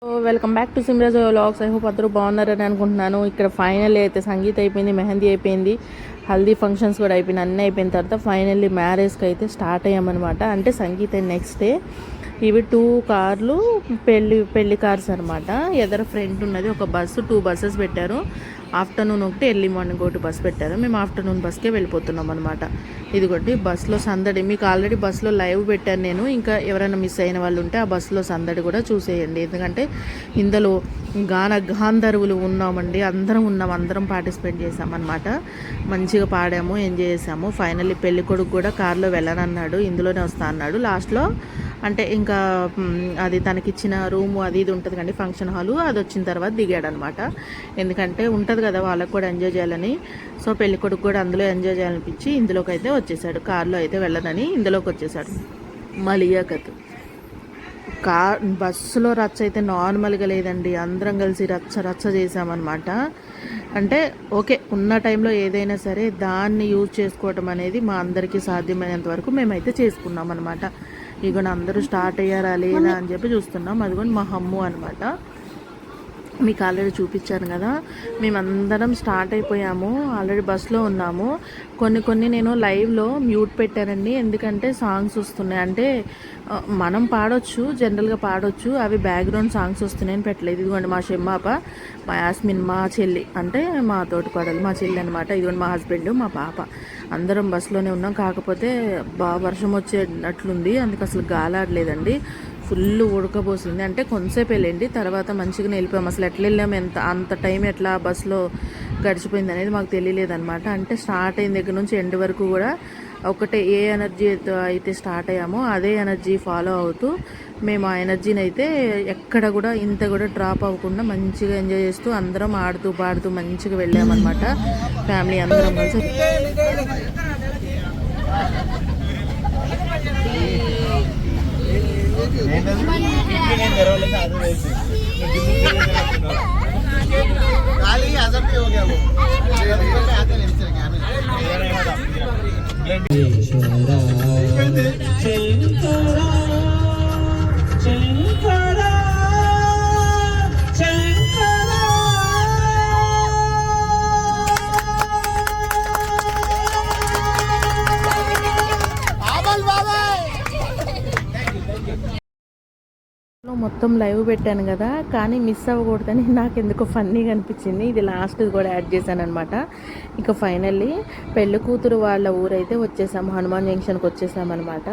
Welcome back to Simraj vlogs. I hope అందరూ బాగున్నారని అనుకుంటున్నాను. ఇక్కడ ఫైనల్ అయితే సంగీత్ అయిపోయింది, మెహందీ అయిపోయింది, హల్దీ ఫంక్షన్స్ కూడా అయిపోయింది. అన్నీ అయిపోయిన తర్వాత ఫైనల్లీ మ్యారేజ్కి అయితే స్టార్ట్ అయ్యామన్నమాట. అంటే సంగీత్ నెక్స్ట్ డే. ఇవి 2 కార్లు పెళ్లి కార్స్ అనమాట. ఎదర ఫ్రంట్ ఉన్నది ఒక బస్సు, 2 బస్సెస్ పెట్టారు. ఆఫ్టర్నూన్ ఒకటి, ఎర్లీ మార్నింగ్ ఒకటి బస్సు పెట్టారు. మేము ఆఫ్టర్నూన్ బస్కే వెళ్ళిపోతున్నాం అనమాట. ఇదిగోటి బస్సులో సందడి మీకు ఆల్రెడీ బస్సులో లైవ్ పెట్టాను నేను. ఇంకా ఎవరైనా మిస్ అయిన వాళ్ళు ఉంటే ఆ బస్సులో సందడి కూడా చూసేయండి. ఎందుకంటే ఇందులో గాంధర్వులు ఉన్నామండి, అందరం పార్టిసిపేట్ చేసామన్నమాట. మంచిగా పాడాము, ఎంజాయ్ చేసాము. ఫైనల్లీ పెళ్లి కొడుకు కూడా కారులో వెళ్ళనన్నాడు, ఇందులోనే వస్తా అన్నాడు. లాస్ట్లో అంటే ఇంకా అది తనకిచ్చిన రూము అది ఇది ఉంటుంది కండి, ఫంక్షన్ హాలు, అది వచ్చిన తర్వాత దిగాడనమాట. ఎందుకంటే ఉంటుంది కదా వాళ్ళకు కూడా ఎంజాయ్ చేయాలని. సో పెళ్లి కొడుకు కూడా అందులో ఎంజాయ్ చేయాలనిపించి ఇందులోకి అయితే వచ్చేసాడు. కారులో అయితే వెళ్ళదని ఇందులోకి వచ్చేసాడు. మలియాకత్ బస్సులో రచ్చ అయితే నార్మల్గా లేదండి. అందరం కలిసి రచ్చ చేసామన్నమాట. అంటే ఓకే, ఉన్న టైంలో ఏదైనా సరే దాన్ని యూజ్ చేసుకోవటం అనేది మా అందరికీ సాధ్యమైనంత వరకు మేమైతే చేసుకున్నాం అనమాట. ఇగోండి అందరూ స్టార్ట్ అయ్యారా లేదా అని చెప్పి చూస్తున్నాం. అదిగోండి మా హమ్ము అనమాట. మీకు ఆల్రెడీ చూపించాను కదా, మేమందరం స్టార్ట్ అయిపోయాము. ఆల్రెడీ బస్లో ఉన్నాము. కొన్ని నేను లైవ్లో మ్యూట్ పెట్టానండి, ఎందుకంటే సాంగ్స్ వస్తున్నాయి. అంటే మనం పాడొచ్చు, జనరల్గా పాడొచ్చు, అవి బ్యాక్గ్రౌండ్ సాంగ్స్ వస్తున్నాయని పెట్టలేదు. ఇదిగోండి మా షెమ్మాప, మా యాస్మిన్, మా చెల్లి, అంటే మా తోటి కోడలు, మా చెల్లి అనమాట. ఇదిగోండి మా హస్బెండ్, మా పాప, అందరం బస్సులోనే ఉన్నాం. కాకపోతే వర్షం వచ్చేటట్లుంది, అందుకు అసలు గాలాడలేదండి. ఫుల్ ఉడకబోసింది. అంటే కొంతసేపు వెళ్ళండి, తర్వాత మంచిగానే వెళ్ళిపోయాం. అసలు ఎట్లా వెళ్ళాము, అంత టైం ఎట్లా బస్సులో గడిచిపోయింది అనేది మాకు తెలియలేదన్నమాట. అంటే స్టార్ట్ అయిన దగ్గర నుంచి ఎండ్ వరకు కూడా ఒకటే ఏ ఎనర్జీతో అయితే స్టార్ట్ అయ్యామో అదే ఎనర్జీ ఫాలో అవుతూ మేము ఆ ఎనర్జీని అయితే ఎక్కడ కూడా ఇంత కూడా డ్రాప్ అవ్వకుండా మంచిగా ఎంజాయ్ చేస్తూ అందరం ఆడుతూ పాడుతూ మంచిగా వెళ్ళామన్నమాట. ఫ్యామిలీ అందరం కలిసి. మొత్తం లైవ్ పెట్టాను కదా, కానీ మిస్ అవ్వకూడదని నాకు ఎందుకో ఫన్నీగా అనిపించింది. ఇది లాస్ట్ కూడా యాడ్ చేశాను అనమాట. ఇక ఫైనల్లీ పెళ్లి కూతురు వాళ్ళ ఊరైతే వచ్చేసాము, హనుమాన్ జంక్షన్కి వచ్చేసామన్నమాట.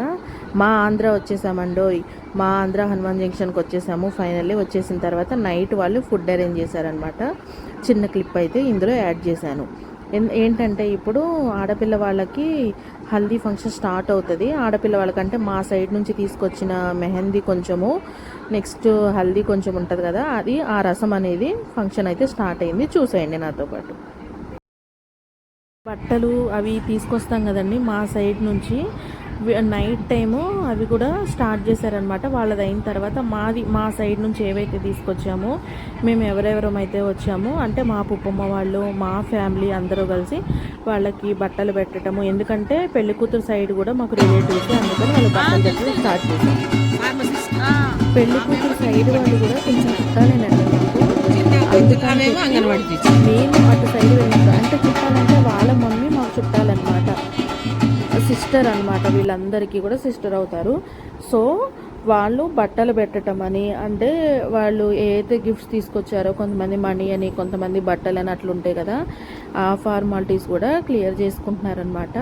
మా ఆంధ్ర వచ్చేసామండోయ్, మా ఆంధ్ర హనుమాన్ జంక్షన్కి వచ్చేసాము. ఫైనల్లీ వచ్చేసిన తర్వాత నైట్ వాళ్ళు ఫుడ్ అరేంజ్ చేశారనమాట. చిన్న క్లిప్ అయితే ఇందులో యాడ్ చేశాను. ఏంటంటే ఇప్పుడు ఆడపిల్ల వాళ్ళకి హల్దీ ఫంక్షన్ స్టార్ట్ అవుతుంది. ఆడపిల్ల వాళ్ళకంటే మా సైడ్ నుంచి తీసుకొచ్చిన మెహందీ కొంచెము, నెక్స్ట్ హల్దీ కొంచెం ఉంటుంది కదా, అది ఆ రసం అనేది ఫంక్షన్ అయితే స్టార్ట్ అయింది. చూసేయండి నాతో పాటు. బట్టలు అవి తీసుకొస్తాం కదండి మా సైడ్ నుంచి, నైట్ టైము అవి కూడా స్టార్ట్ చేశారనమాట. వాళ్ళది అయిన తర్వాత మా సైడ్ నుంచి ఏవైతే తీసుకొచ్చామో, మేము ఎవరెవరమైతే వచ్చామో, అంటే మా పుప్పమ్మ వాళ్ళు, మా ఫ్యామిలీ అందరూ కలిసి వాళ్ళకి బట్టలు పెట్టడము. ఎందుకంటే పెళ్లి కూతురు సైడ్ కూడా మాకు రిలేటివ్స్, అందుకని వాళ్ళు బట్టలు పెట్టడం స్టార్ట్ చేశాం. పెళ్లి కూతురు సైడ్ వాళ్ళు కూడా కొంచెం చుట్టాలేనండి మాకు, అందుకని మేము అటు సైడ్ వెళ్ళినప్పుడు, అంటే చుట్టాలంటే వాళ్ళ మమ్మీ మాకు చుట్టాలన్నమాట, సిస్టర్ అనమాట. వీళ్ళందరికీ కూడా సిస్టర్ అవుతారు. సో వాళ్ళు బట్టలు పెట్టడం అని, అంటే వాళ్ళు ఏదైతే గిఫ్ట్స్ తీసుకొచ్చారో, కొంతమంది మనీ అని, కొంతమంది బట్టలు అని అట్లుంటాయి కదా, ఆ ఫార్మాలిటీస్ కూడా క్లియర్ చేసుకుంటున్నారనమాట.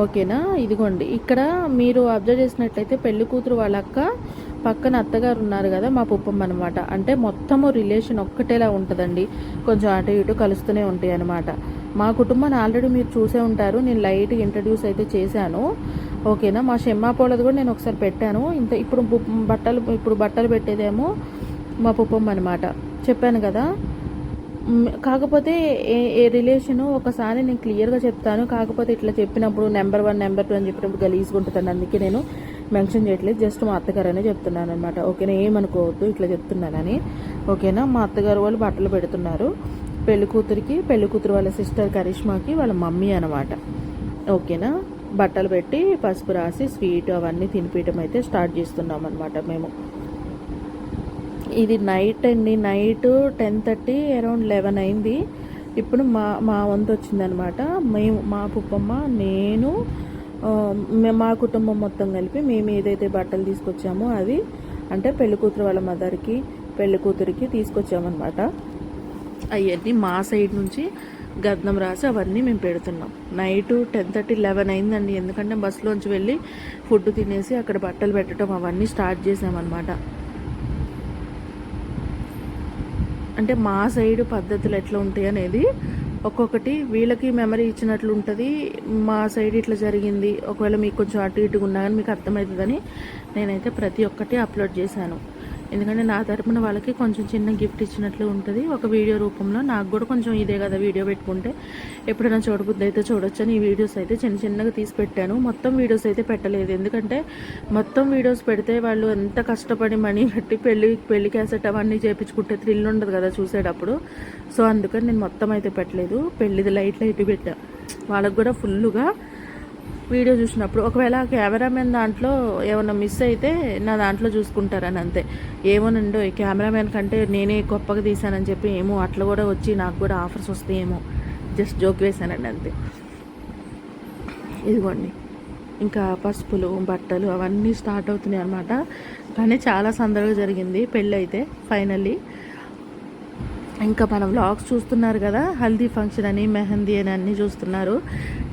ఓకేనా. ఇదిగోండి ఇక్కడ మీరు అబ్జర్వ్ చేసినట్లయితే పెళ్లి కూతురు వాళ్ళ అక్క పక్కన అత్తగారు ఉన్నారు కదా, మా పుప్పమ్మ అనమాట. అంటే మొత్తము రిలేషన్ ఒక్కటేలా ఉంటుందండి, కొంచెం అటు ఇటు కలుస్తూనే ఉంటాయి అనమాట. మా కుటుంబాన్ని ఆల్రెడీ మీరు చూసే ఉంటారు, నేను లైట్గా ఇంట్రడ్యూస్ అయితే చేశాను. ఓకేనా. మా షెమ్మాపోలది కూడా నేను ఒకసారి పెట్టాను. ఇప్పుడు బట్టలు పెట్టేదేమో మా పుప్పమ్మ అనమాట, చెప్పాను కదా. కాకపోతే ఏ రిలేషను ఒకసారి నేను క్లియర్గా చెప్తాను. కాకపోతే ఇట్లా చెప్పినప్పుడు నెంబర్ 1 నెంబర్ 2 అని చెప్పినప్పుడు గలీజ్గా ఉంటుందండి, అందుకే నేను మెన్షన్ చేయట్లేదు. జస్ట్ మా అత్తగారు అనే చెప్తున్నాను అనమాట. ఓకేనా, ఏమనుకోవద్దు ఇట్లా చెప్తున్నానని. ఓకేనా. మా అత్తగారు వాళ్ళు బట్టలు పెడుతున్నారు పెళ్లి కూతురు వాళ్ళ సిస్టర్ కరిష్మాకి వాళ్ళ మమ్మీ అనమాట. ఓకేనా. బట్టలు పెట్టి పసుపు రాసి స్వీట్ అవన్నీ తినిపించడం అయితే స్టార్ట్ చేస్తున్నాం అనమాట మేము. ఇది నైట్ అండి, నైట్ 10:30 అరౌండ్ 11 అయింది. ఇప్పుడు మా వంతు వచ్చిందనమాట. మా పుప్పమ్మ, నేను, మా కుటుంబం మొత్తం కలిపి మేము ఏదైతే బట్టలు తీసుకొచ్చామో అది అంటే పెళ్ళికూతురు వాళ్ళ మదర్కి, పెళ్ళికూతురికి తీసుకొచ్చామన్నమాట. అవన్నీ మా సైడ్ నుంచి గంధం రాసి అవన్నీ మేము పెడుతున్నాం. నైట్ 10:30 11 అయిందండి. ఎందుకంటే బస్సులోంచి వెళ్ళి ఫుడ్ తినేసి అక్కడ బట్టలు పెట్టడం అవన్నీ స్టార్ట్ చేసామన్నమాట. అంటే మా సైడ్ పద్ధతులు ఎట్లా ఉంటాయి అనేది ఒక్కొక్కటి వీళ్ళకి మెమరీ ఇచ్చినట్లు ఉంటుంది. మా సైడ్ ఇట్లా జరిగింది, ఒకవేళ మీకు కొంచెం అటు ఇటుగా ఉన్నా కానీ మీకు అర్థమవుతుందని నేనైతే ప్రతి ఒక్కటి అప్లోడ్ చేశాను. ఎందుకంటే నా తరపున వాళ్ళకి కొంచెం చిన్న గిఫ్ట్ ఇచ్చినట్లు ఉంటుంది ఒక వీడియో రూపంలో. నాకు కూడా కొంచెం ఇదే కదా వీడియో పెట్టుకుంటే ఎప్పుడైనా చూడబుద్ధి అయితే చూడొచ్చు అని ఈ వీడియోస్ అయితే చిన్నగా తీసి పెట్టాను. మొత్తం వీడియోస్ అయితే పెట్టలేదు, ఎందుకంటే మొత్తం వీడియోస్ పెడితే వాళ్ళు ఎంత కష్టపడి మనీ కట్టి పెళ్లి క్యాసెట్ అవన్నీ చేయించుకుంటే థ్రిల్ ఉండదు కదా చూసేటప్పుడు. సో అందుకని నేను మొత్తం అయితే పెట్టలేదు. పెళ్ళిది లైట్ పెట్టా వాళ్ళకి కూడా ఫుల్గా వీడియో చూసినప్పుడు. ఒకవేళ కెమెరామెన్ దాంట్లో ఏమన్నా మిస్ అయితే నా దాంట్లో చూసుకుంటారని అంతే. ఏమోనండో ఈ కెమెరామెన్ కంటే నేనే గొప్పగా తీసానని చెప్పి ఏమో అట్లా కూడా వచ్చి నాకు కూడా ఆఫర్స్ వస్తాయేమో జస్ట్ జోక్ వేసానండి అంతే. ఇదిగోండి ఇంకా పసుపులు, బట్టలు అవన్నీ స్టార్ట్ అవుతున్నాయి అన్నమాట. కానీ చాలా సందడిగా జరిగింది పెళ్ళి అయితే ఫైనల్లీ. ఇంకా మన వ్లాగ్స్ చూస్తున్నారు కదా, హల్దీ ఫంక్షన్ అని, మెహందీ అని అన్నీ చూస్తున్నారు.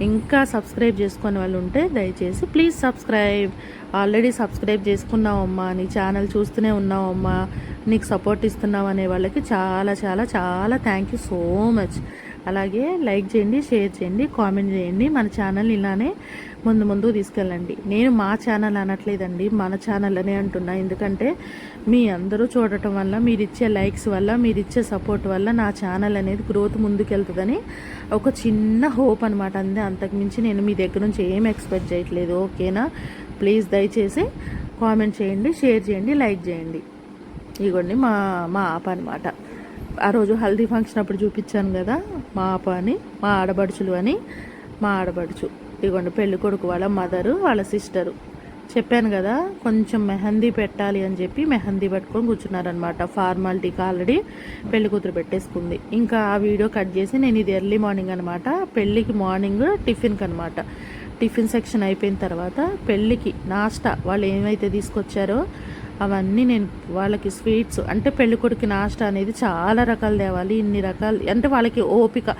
ఇంకా సబ్స్క్రైబ్ చేసుకునే వాళ్ళు ఉంటే దయచేసి ప్లీజ్ సబ్స్క్రైబ్. ఆల్రెడీ సబ్స్క్రైబ్ చేసుకున్నావమ్మా, నీ ఛానల్ చూస్తూనే ఉన్నావమ్మా, నీకు సపోర్ట్ ఇస్తున్నావు అనే వాళ్ళకి చాలా చాలా చాలా థ్యాంక్ యూ సో మచ్. అలాగే లైక్ చేయండి, షేర్ చేయండి, కామెంట్ చేయండి. మన ఛానల్ ఇలానే ముందు తీసుకెళ్ళండి. నేను మా ఛానల్ అనట్లేదండి, మన ఛానల్ అనే అంటున్నా. ఎందుకంటే మీ అందరూ చూడటం వల్ల, మీరు ఇచ్చే లైక్స్ వల్ల, మీరు ఇచ్చే సపోర్ట్ వల్ల నా ఛానల్ అనేది గ్రోత్ ముందుకెళ్తుందని ఒక చిన్న హోప్ అనమాట. అంతే, అంతకుమించి నేను మీ దగ్గర నుంచి ఏం ఎక్స్పెక్ట్ చేయట్లేదు. ఓకేనా? ప్లీజ్ దయచేసి కామెంట్ చేయండి, షేర్ చేయండి, లైక్ చేయండి. ఇదిగోండి మా ఆప అనమాట. ఆ రోజు హల్దీ ఫంక్షన్ అప్పుడు చూపించాను కదా మా ఆప అని, మా ఆడబడుచులు అని. మా ఆడబడుచు ఇదిగోండి పెళ్ళి కొడుకు వాళ్ళ మదరు, వాళ్ళ సిస్టరు. చెప్పాను కదా కొంచెం మెహందీ పెట్టాలి అని చెప్పి మెహందీ పెట్టుకొని కూర్చున్నారనమాట. ఫార్మాలిటీకి ఆల్రెడీ పెళ్లి కూతురు పెట్టేసుకుంది. ఇంకా ఆ వీడియో కట్ చేసి నేను ఇది ఎర్లీ మార్నింగ్ అనమాట, పెళ్ళికి మార్నింగ్ టిఫిన్కి అనమాట. టిఫిన్ సెక్షన్ అయిపోయిన తర్వాత పెళ్ళికి నాస్టా వాళ్ళు ఏమైతే తీసుకొచ్చారో అవన్నీ నేను వాళ్ళకి స్వీట్స్ అంటే పెళ్ళికొడుకు నాస్టా అనేది చాలా రకాలు తేవాలి. ఇన్ని రకాలు అంటే వాళ్ళకి ఓపిక,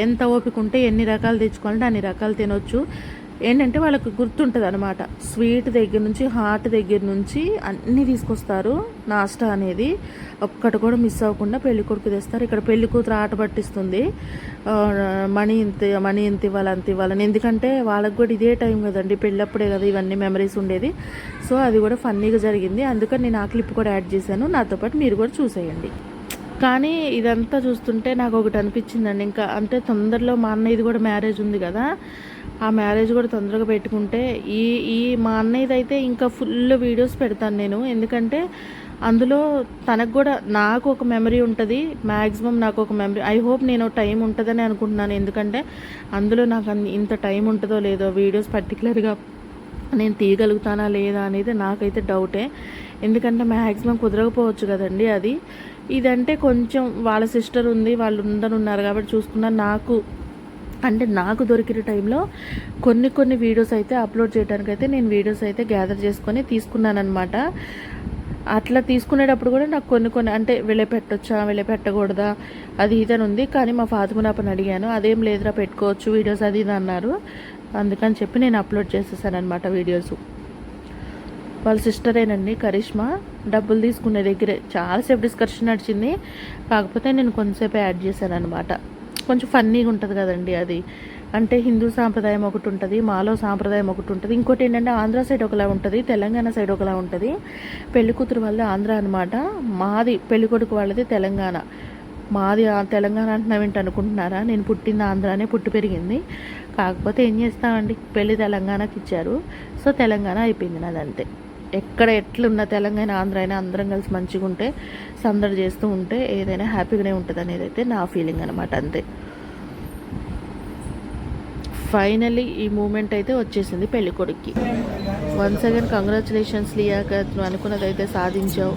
ఎంత ఓపిక ఉంటే ఎన్ని రకాలు తెచ్చుకోవాలంటే అన్ని రకాలు తినొచ్చు. ఏంటంటే వాళ్ళకి గుర్తుంటుంది అనమాట. స్వీట్ దగ్గర నుంచి హాట్ దగ్గర నుంచి అన్నీ తీసుకొస్తారు. నాస్టా అనేది ఒక్కటి కూడా మిస్ అవ్వకుండా పెళ్లి కొడుకు తెస్తారు. ఇక్కడ పెళ్లి కూతురు ఆట పట్టిస్తుంది, మనీ ఇంత ఇవ్వాలి, అంత ఇవ్వాలని. ఎందుకంటే వాళ్ళకి కూడా ఇదే టైం కదండి, పెళ్ళప్పుడే కదా ఇవన్నీ మెమరీస్ ఉండేది. సో అది కూడా ఫన్నీగా జరిగింది. అందుకని నేను ఆ క్లిప్ కూడా యాడ్ చేశాను. నాతో పాటు మీరు కూడా చూసేయండి. కానీ ఇదంతా చూస్తుంటే నాకు ఒకటి అనిపించిందండి, ఇంకా అంటే తొందరలో మా అన్నయ్యది కూడా మ్యారేజ్ ఉంది కదా, ఆ మ్యారేజ్ కూడా తొందరగా పెట్టుకుంటే ఈ మా అన్నయ్యది అయితే ఇంకా ఫుల్ వీడియోస్ పెడతాను నేను. ఎందుకంటే అందులో తనకు కూడా నాకు ఒక మెమరీ ఉంటుంది, మ్యాక్సిమం నాకు ఒక మెమరీ. ఐ హోప్ నేను టైం ఉంటుందని అనుకుంటున్నాను. ఎందుకంటే అందులో నాకు ఇంత టైం ఉంటుందో లేదో వీడియోస్ పర్టికులర్గా నేను తీయగలుగుతానా లేదా అనేది నాకైతే డౌటే. ఎందుకంటే మ్యాక్సిమం కుదరకపోవచ్చు కదండి అది. ఇదంటే కొంచెం వాళ్ళ సిస్టర్ ఉంది, వాళ్ళు అందరూ ఉన్నారు కాబట్టి చూసుకున్నాను. నాకు దొరికిన టైంలో కొన్ని వీడియోస్ అయితే అప్లోడ్ చేయడానికైతే నేను వీడియోస్ అయితే గ్యాదర్ చేసుకొని తీసుకున్నాను అనమాట. అట్లా తీసుకునేటప్పుడు కూడా నాకు కొన్ని అంటే పెట్టొచ్చా పెట్టకూడదా అది ఇదని ఉంది. కానీ మా ఫాతిమనాపని అడిగాను, అదేం లేదురా పెట్టుకోవచ్చు వీడియోస్ అది ఇది అన్నారు. అందుకని చెప్పి నేను అప్లోడ్ చేసేసాను అనమాట వీడియోస్. వాళ్ళ సిస్టరేనండి కరిష్మా. డబ్బులు తీసుకునే దగ్గరే చాలాసేపు డిస్కషన్ నడిచింది, కాకపోతే నేను కొంతసేపు యాడ్ చేశాను అనమాట. కొంచెం ఫన్నీగా ఉంటుంది కదండి అది. అంటే హిందూ సాంప్రదాయం ఒకటి ఉంటుంది, మాలో సాంప్రదాయం ఒకటి ఉంటుంది. ఇంకోటి ఏంటంటే ఆంధ్ర సైడ్ ఒకలా ఉంటుంది, తెలంగాణ సైడ్ ఒకలా ఉంటుంది. పెళ్లి కూతురు వాళ్ళది ఆంధ్ర అనమాట, మాది పెళ్లి కొడుకు వాళ్ళది తెలంగాణ. మాది తెలంగాణ అంటున్నావేంటి అనుకుంటున్నారా, నేను పుట్టింది ఆంధ్రానే, పుట్టి పెరిగింది. కాకపోతే ఏం చేస్తామండి, పెళ్ళి తెలంగాణకి ఇచ్చారు, సో తెలంగాణ అయిపోయింది నాది అంతే. ఎక్కడ ఎట్లున్న తెలంగాణ ఆంధ్ర అయినా అందరం కలిసి మంచిగా ఉంటే, సందడి చేస్తూ ఉంటే ఏదైనా హ్యాపీగానే ఉంటుంది అనేది అయితే నా ఫీలింగ్ అనమాట అంతే. ఫైనల్లీ ఈ మూమెంట్ అయితే వచ్చేసింది పెళ్ళికొడుక్కి. వన్స్ అగైన్ కంగ్రాచులేషన్స్ లియాక, నువ్వు అనుకున్నదైతే సాధించావు.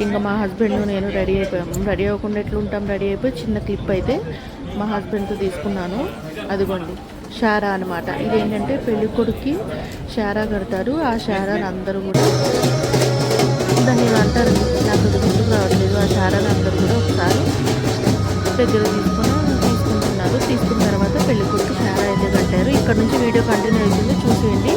ఇంకా మా హస్బెండ్ నేను రెడీ అయిపోయాము. రెడీ అవ్వకుండా ఎట్లుంటాం, రెడీ అయిపోయి చిన్న క్లిప్ అయితే మా హస్బెండ్తో తీసుకున్నాను. అదిగోండి షారా అనమాట. ఇదేంటంటే పెళ్లి కొడుక్కి షారా కడతారు. ఆ షారాని అందరూ కూడా దాన్ని అంటారు, నాకు గుర్తుకు రావట్లేదు. ఆ షారాని అందరూ కూడా ఒకసారి దగ్గర తీసుకుంటున్నారు. తీసుకున్న తర్వాత పెళ్లి కొడుకు షారా అయితే కట్టారు. ఇక్కడ నుంచి వీడియో కంటిన్యూ అవుతుంది, చూసేయండి.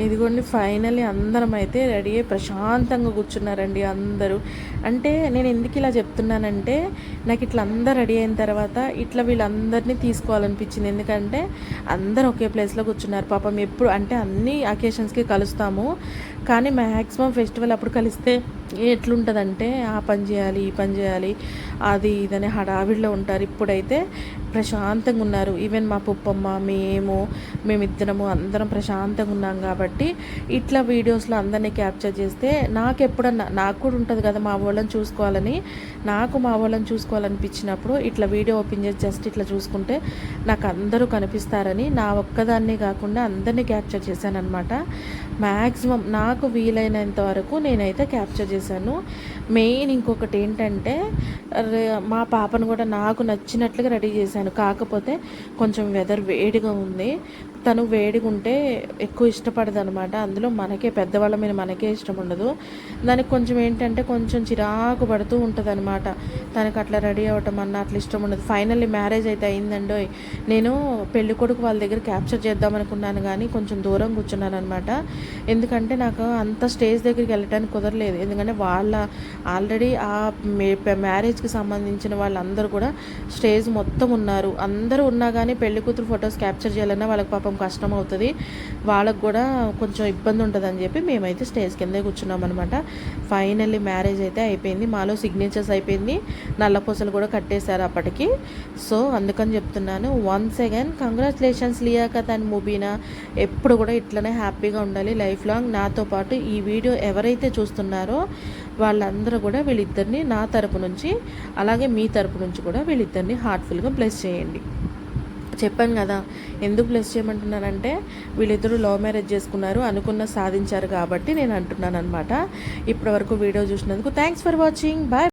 ఇదిగోండి ఫైనల్లీ అందరం అయితే రెడీ అయ్యి ప్రశాంతంగా కూర్చున్నారండి అందరూ. అంటే నేను ఎందుకు ఇలా చెప్తున్నానంటే, నాకు ఇట్లా అందరు రెడీ అయిన తర్వాత ఇట్లా వీళ్ళందరినీ తీసుకోవాలనిపించింది. ఎందుకంటే అందరూ ఒకే ప్లేస్లో కూర్చున్నారు. పాపం ఎప్పుడు అంటే అన్ని అకేషన్స్కి కలుస్తాము, కానీ మ్యాక్సిమం ఫెస్టివల్ అప్పుడు కలిస్తే ఎట్లుంటుందంటే ఆ పని చేయాలి, ఈ పని చేయాలి, అది ఇదని హడావిడిలో ఉంటారు. ఇప్పుడైతే ప్రశాంతంగా ఉన్నారు. ఈవెన్ మా పుప్పమ్మ, మేమిద్దరము అందరం ప్రశాంతంగా ఉన్నాం. కాబట్టి ఇట్లా వీడియోస్లో అందరినీ క్యాప్చర్ చేస్తే నాకు కూడా ఉంటుంది కదా మా వాళ్ళని చూసుకోవాలని. నాకు మా వాళ్ళని చూసుకోవాలనిపించినప్పుడు ఇట్లా వీడియో ఓపెన్ చేసి జస్ట్ ఇట్లా చూసుకుంటే నాకు అందరూ కనిపిస్తారని నా ఒక్కదాన్నే కాకుండా అందరినీ క్యాప్చర్ చేశాను అనమాట. మ్యాక్సిమం నాకు వీలైనంత వరకు నేనైతే క్యాప్చర్ చేశాను. మెయిన్ ఇంకొకటి ఏంటంటే మా పాపను కూడా నాకు నచ్చినట్లుగా రెడీ చేశాను. కాకపోతే కొంచెం వెదర్ వేడిగా ఉంది. తను వేడిగా ఉంటే ఎక్కువ ఇష్టపడదు అనమాట. అందులో పెద్దవాళ్ళ మీద మనకే ఇష్టం ఉండదు. దానికి కొంచెం ఏంటంటే కొంచెం చిరాకు పడుతూ ఉంటుంది అనమాట. తనకు అట్లా రెడీ అవ్వటం అన్న అట్లా ఇష్టం ఉండదు. ఫైనల్లీ మ్యారేజ్ అయితే అయిందండో. నేను పెళ్లి కొడుకు వాళ్ళ దగ్గర క్యాప్చర్ చేద్దాం అనుకున్నాను, కానీ కొంచెం దూరం కూర్చున్నాను అనమాట. ఎందుకంటే నాకు అంత స్టేజ్ దగ్గరికి వెళ్ళడానికి కుదరలేదు. ఎందుకంటే ఆల్రెడీ ఆ మ్యారేజ్కి సంబంధించిన వాళ్ళందరూ కూడా స్టేజ్ మొత్తం ఉన్నారు. అందరూ ఉన్నా కానీ పెళ్లి కూతురు ఫొటోస్ క్యాప్చర్ చేయాలన్నా వాళ్ళకి పాపం కష్టం అవుతుంది, వాళ్ళకు కూడా కొంచెం ఇబ్బంది ఉంటుంది అని చెప్పి మేమైతే స్టేజ్ కిందే కూర్చున్నాం అనమాట. ఫైనల్లీ మ్యారేజ్ అయితే అయిపోయింది. మాలో సిగ్నేచర్స్ అయిపోయింది, నల్లపూసలు కూడా కట్టేశారు అప్పటికి. సో అందుకని చెప్తున్నాను, once again congratulations Liaquat and Mubeena. ఎప్పుడు కూడా ఇట్లనే హ్యాపీగా ఉండాలి లైఫ్ లాంగ్. నాతో పాటు ఈ వీడియో ఎవరైతే చూస్తున్నారో వాళ్ళందరూ కూడా వీళ్ళిద్దరిని నా తరపు నుంచి అలాగే మీ తరపు నుంచి కూడా వీళ్ళిద్దరిని హార్ట్ఫుల్గా బ్లెస్ చేయండి. చెప్పాను కదా ఎందుకు బ్లెస్ చేయమంటున్నానంటే, వీళ్ళిద్దరూ లవ్ మ్యారేజ్ చేసుకున్నారు, అనుకున్న సాధించారు కాబట్టి నేను అంటున్నాను అనమాట. ఇప్పటివరకు వీడియో చూసినందుకు థ్యాంక్స్ ఫర్ వాచింగ్. బాయ్.